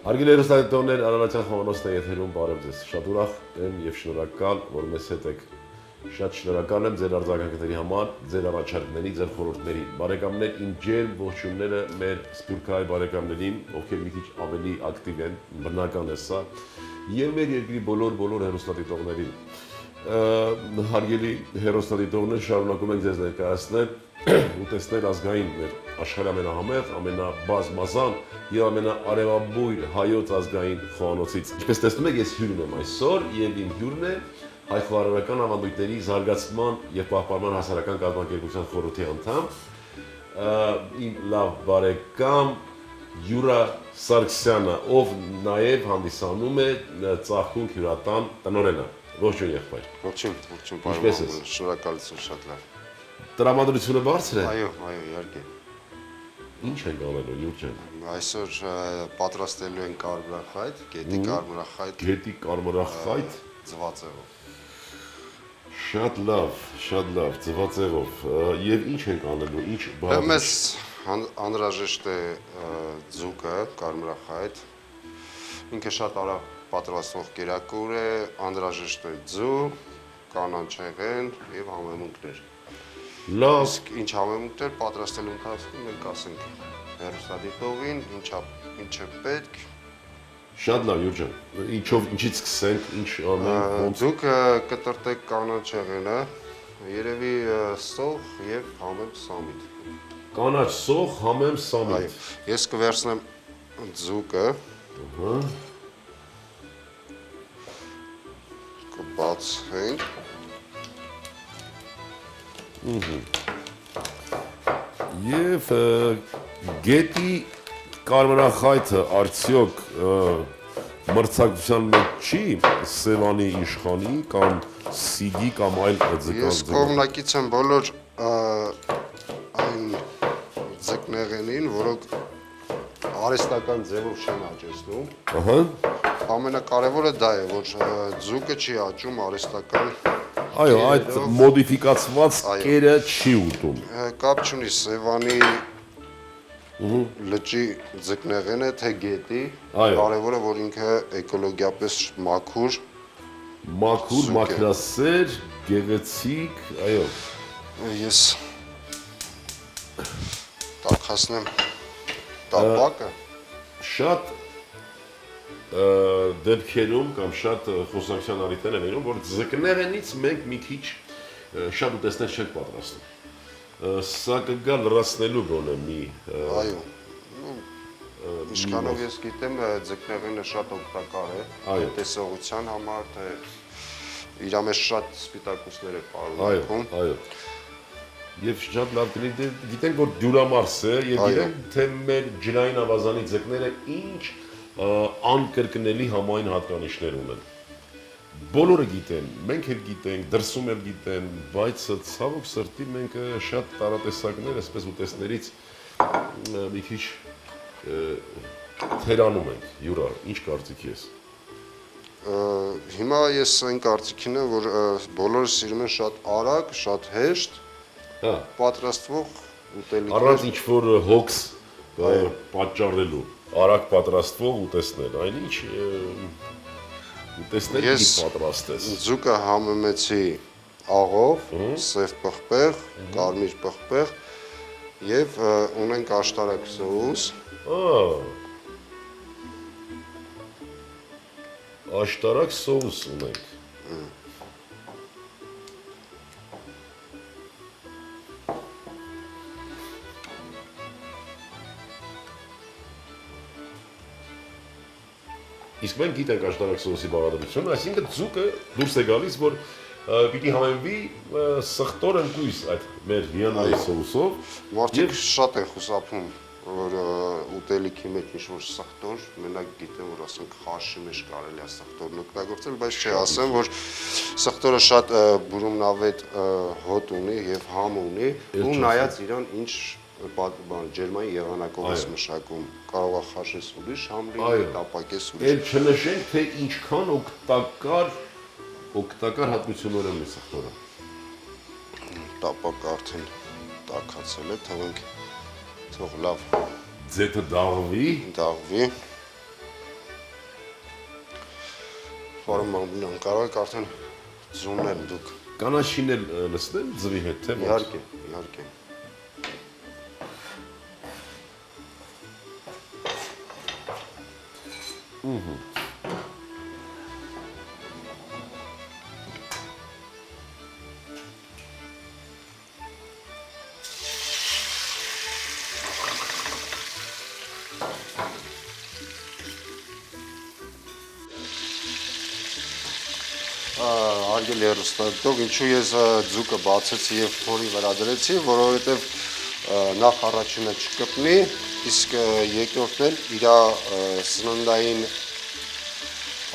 Հարգելի հեռուստադիտողներ, Արանացյան խոհանոցն է եթերում, բարև ձեզ։ Շատ ուրախ եմ եւ շնորհակալ, որ մեզ հետ եք։ Շատ շնորհակալ եմ ձեր արձագանքների համար, ձեր առաջարկների, ձեր խորհուրդների։ Բարեկամներ, իմ ջերմ ողջույնները մեր սփյուռքահայ բարեկամներին, ովքեր մի քիչ ավելի ակտիվ են, բնական է սա, եւ մեր երկրի բոլոր հեռուստադիտողներին։ Հարգելի հեռուստադիտողներ, շարունակում ենք ձեզ ներկայացնել ու տեսնել ազգային մեր աշխարհի ամենահամեղ, ամենաբազմազան եւ ամենաարևաբույր հայոց ազգային խոհանոցից։ Ինչպես տեսնում եք, ես հյուրն եմ այսօր եւ իմ հյուրն է հայ խոհարարական ավանդույթների զարգացման եւ պահպանման հասարակական կազմակերպության խորհրդի անդամ, իմ լավ բարեկամ Յուրա Սարգսյանը, ով նաեւ հանդիսանում է Ծաղկունք հյուրատան տնօրենը։ Ողջույն եղբայր։ Ողջույն, բարև, շնորհակալություն, շատ լավ։ Տրամադրությունը բարձր է։ Այո, իհարկե։ Ինչ ենք անելու, Յուր ջան։ Այսօր պատրաստելու են կարմրախայտ, գետի կարմրախայտ։ Գետի կարմրախայտ ձվածեղով։ Շատ լավ, ձվածեղով։ Եվ ինչ ենք անելու, ինչ բաղ։ Մեզ անհրաժեշտ է ձուկը, կարմրախայտ։ Ինքը շատ արագ պատրաստվող կերակուր է, անհրաժեշտ է ձուկ, կանաչեղեն եւ համեմունքներ։ Լավ։ Իսկ ինչ համեմունքներ պատրաստելու ընթացքում մենք ասենք հեռուստադիտողին, ինչ է պետք։ Շատ լավ, Յուր ջան։ Ինչից սկսենք, ինչ անենք։ Ձուկը կտրտեք կանաչեղենը, երևի սող եւ համեմ սամիտ։ Կանաչ սող, համեմ սամիտ։ Ես կվերցնեմ ձուկը։ Ահա։ Կբացենք։ Եվ գետի կարմրախայտը արդյոք մրցակցության մեջ չի Սևանի իշխանի կամ Սիգի կամ այլ ձկան։ Ես կողմնակից եմ բոլոր այն ձկնեղենին, որոնք արհեստական ձևով չեն աճեցնում։ Ահա։ Ամենակարևորը դա է, որ ձուկը չի աճում արհեստական։ Այո, այդ մոդիֆիկացված կերը չի ուտում։ Կապ չունի Սևանի լճի ձկնեղեն է, թե գետի, կարևորը որ ինքը էկոլոգիապես մաքուր, մաքրասեր, գեղեցիկ, այո։ Ես տաքացնեմ տապակը։ Շատ դեպքերում կամ շատ խոսակցության առիթներ են լինում, որ ձկնեղենից մենք մի քիչ շատ ուտեստներ չենք պատրաստում։ Սա կգա լրացնելու գոնե մի։ Այո։ Ինչքանով ես գիտեմ, ձկնեղենը շատ օգտակար է տեսողության համար, թե իր մեջ շատ սպիտակուցներ է պարունակում։ Այո։ Եվ շատ լավ կլինի, գիտենք որ դյուրամարս է եւ գիտենք թե մեր ջրային ավազանի ձկները ինչ անկրկնելի համային հատկանիշներ ունեն։ Բոլորը գիտեն, մենք էլ գիտենք, դրսում էլ գիտեն, բայց ցավոք սրտի մենք շատ տարատեսակներ, այսպես ուտեստներից մի քիչ թերանում ենք։ Յուրա, ինչ կարծիք ես։ Հիմա ես այն կարծիքին եմ, որ բոլորը սիրում են շատ արագ, շատ հեշտ պատրաստվող ուտելիքներ։ Առանց ինչ-որ հոգս պատճառելու, արագ պատրաստվող ուտեստներ, այնինչ ուտեստներ մի պատրաստես։ Ձուկը համեմեցի աղով, սև պղպեղ, կարմիր պղպեղ եւ ունենք աշտարակ սոուս։ Աշտարակ սոուս ունենք։ Իսկ մենք գիտենք աշտարակ սոուսի բաղադրությունը, այսինքն ձուկը դուրս է գալիս, որ պիտի համեմվի սխտոր ընկույզ այդ մեր հիանալի սոուսով։ Մարդիկ շատ են խուսափում, որ ուտելիքի մեջ ինչ-որ սխտոր, մենակ գիտեմ, որ ասենք խաշի մեջ կարելի է սխտորն օգտագործել, բայց չի ասեմ, որ սխտորը շատ բուրումնավետ հոտ ունի եւ համ ունի, ու նայած իրան ինչ ջերմային եղանակով ես մշակում, կարող է խաշես ուրիշ համ լինի, տապակես ուրիշ։ Էլ չնշենք, թե ինչքան օգտակար հատկություններ ունի սխտորը։ Տապակը արդեն տաքացել է, թող լավ ձեթը դաղվի։ Դաղվի։ Պարոն Մամուլյան, կարող եք արդեն ձունել դուք։ Կանաչին էլ լցնել ձվի հետ, թե ո՞նց։ Իհարկե, իհարկե։ Արգելի հեռուստադիտող, ինչու ես ձուկը բացեցի եւ փորի վրա դրեցի, որովհետեւ նախ առաջինը չկպնի, իսկ երկրորդն էլ իր սննդային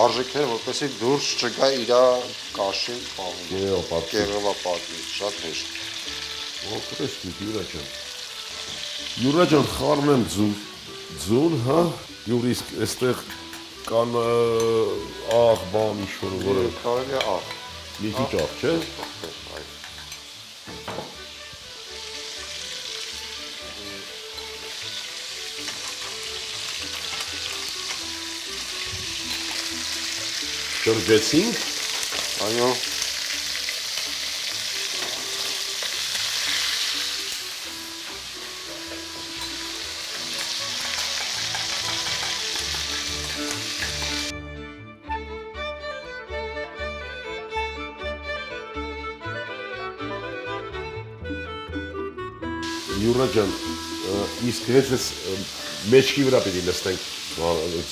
արժեքները, որպեսզի դուրս չգա իր կաշին պահում։ Կեղևապատի, շատ հեշտ։ Օգտես Յուրա ջան։ Յուրա ջան, խառն եմ ձուն, հա։ Յուր իսկ այստեղ կան աղ, բան ինչ-որ որը Կարելի է աղ։ մի քիչ աղ, չէ։ Շրջեցինք։ Այո։ Յուրա ջան, իսկ հենց էս մեջքի վրա պիտի լստենք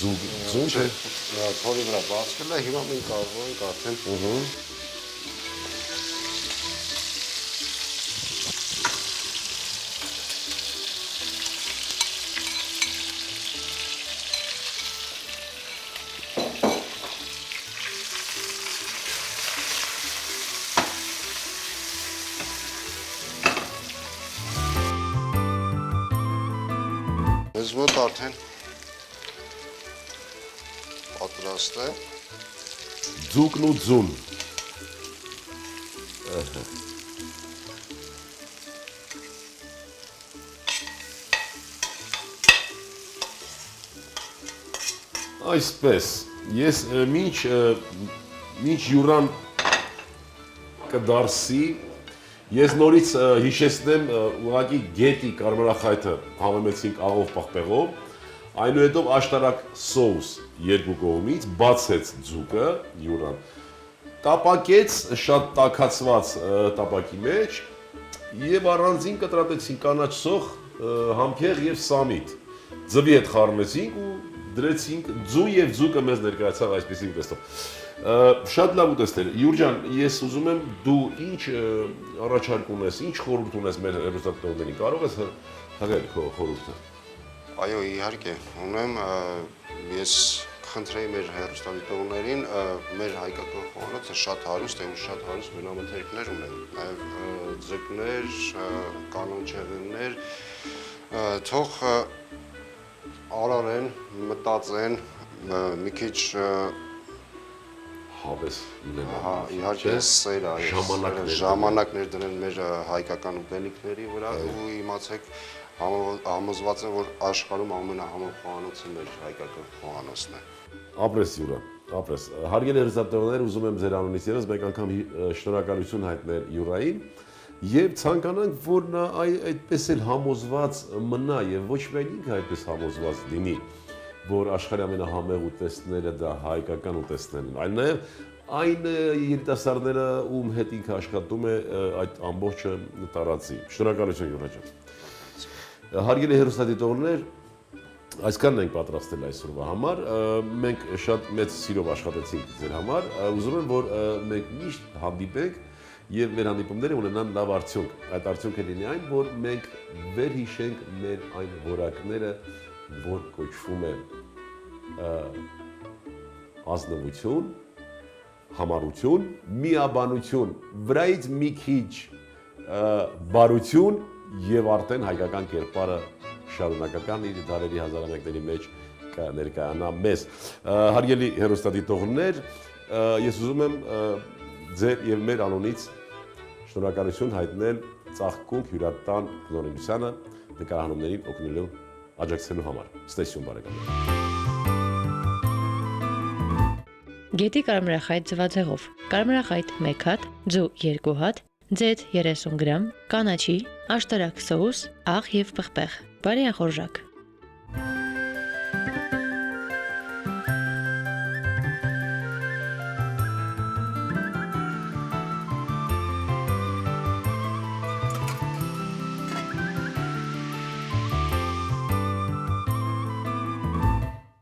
ձուն չէ։ Փորի վրա բացվել է, հիմա մենք կարող ենք արդեն Մեզ մոտ արդեն պատրաստ է։ Ձուկն ու ձուն։ Այսպես, ես մինչ յուրան կդարսի, ես նորից հիշեցնեմ ուղղակի գետի կարմրախայթը համեմեցինք աղով պաղպեղով, այնուհետև աշտարակ սոուս երկու կողմից, բացեց ձուկը յուրան, տապակեց շատ տաքացված տապակի մեջ և առանձին կտրատեցինք կանաչ սոխ, համքեղ և սամիտ, ձվի հետ խառնեցինք ու դրեցինք ձու և ձուկը մեզ ներկայացավ այսպիսի ուտեստով։ Շատ լավ ուտեստեր։ Յուր ջան, ես ուզում եմ դու ինչ առաջարկ ունես, ինչ խորհուրդ ունես մեր հեռուստադիտողներին, կարող ես հղել քո խորհուրդը։ Այո, իհարկե, ունեմ, ես կխնդրեի մեր հեռուստադիտողներին, մեր հայկական խոհանոցը շատ հարուստ է ու շատ հարուստ բնամթերքներ ունեն, նաև ձկներ, կանոնչեղեններ, թող արարեն, մտածեն, մի քիչ հավես ունենա։ Իհարկե սեր է, ժամանակներ դրեն մեր հայկական ուտելիքների վրա ու իմացեք համոզված եմ, որ աշխարհում ամենահամով խոհանոցը մեր հայկական խոհանոցն է։ Ապրես Յուրա, ապրես։ Հարգելի հեռուստադիտողներ, ուզում եմ ձեր անունից ևս մեկ անգամ շնորհակալություն հայտնել Յուրային եւ ցանկանանք, որ նա այդպես էլ համոզված մնա եւ ոչ միայն ինքը այդպես համոզված լինի, որ աշխարհի ամենահամեղ ուտեստները դա հայկական ուտեստներն են, այլ նաև այն երիտասարդները, ում հետ ինքը աշխատում է, այդ ամբողջը տարածի։ Շնորհակալություն Յուրա ջան։ Հարգելի հեռուստադիտողներ, այսքանն ենք պատրաստել այսօրվա համար, մենք շատ մեծ սիրով աշխատեցինք ձեր համար, ուզում եմ, որ մենք միշտ հանդիպենք եւ մեր հանդիպումները ունենան լավ արդյունք։ Այդ արդյունքը լինի այն, որ մենք վերհիշենք մեր այն որակները, որ կոչվում է ազնվություն, համառություն, միաբանություն, վրայից մի քիչ բարություն եւ արդեն հայկական կերպարը շարունակական իր դարերի հազարամյակների մեջ կներկայանա մեզ։ Հարգելի հեռուստադիտողներ, ես ուզում եմ ձեր եւ մեր անունից շնորհակալություն հայտնել Ծաղկունք հյուրատան տնօրինությանը նկարահանումներին օգնելու աջակցելու համար։ Ստեսյուն բարեկամներ։ Գետի կարմրախայտ ձվածեղով, կարմրախայտ 1 հատ, ձու 2 հատ, ձեթ 30 գրամ, կանաչի, աշտարակ սոուս, աղ եւ պղպեղ։ Բարի անխորժակ։